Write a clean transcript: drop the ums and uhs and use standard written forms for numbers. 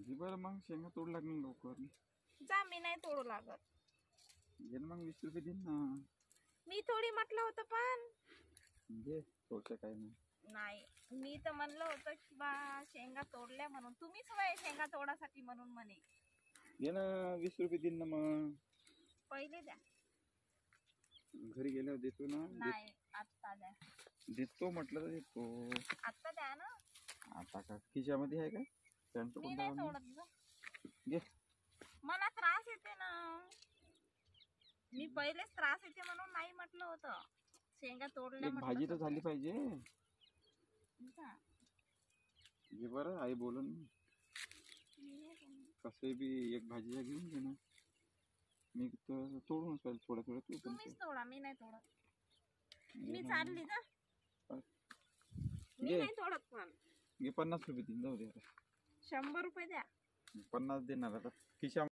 घे बरं मग, शेंगा तोड लागणार लवकर. जा, मी नाही तोडू लागत. घे ना मग, 20 रुपये दे ना. मी थोडी म्हटलं होतं पण. घे, थोडसं काही नाही. नाही, मी तर म्हणलं होतं की बा शेंगा तोडल्या म्हणून. तुम्हीच वय शेंगा तोडासाठी म्हणून म्हणे. घे ना, 20 रुपये दे ना मग. पहिले द्या. घरी गेल्यावर देतो ना. नाही, आत्ता द्या. देतो म्हटलं तर देतो. आत्ता द्या ना. आता का खिशामध्ये आहे का? पॅन्ट मी नाही कोणता तोडत ग. घे. मला त्रास येते ना. मी पहिलेच त्रास येते म्हणून नाही म्हटलं होतं. शेंगा तोडल्या एक भाजी तर झाली पाहिजे. जा. घे बरं, आई बोलून. कसं बी एक भाजीला घेऊन घे ना. मी तर तोडूनच पाहिजे थोडं थोडं. तू पण तुम्हीच तोडा, मी नाही तोडत. मी चालली जा. मी घे. नाही तोडत पण. घे, 50 रुपये दे, जाऊ दे आता. 100 रुपये द्या. 50 देणार आता खिशा.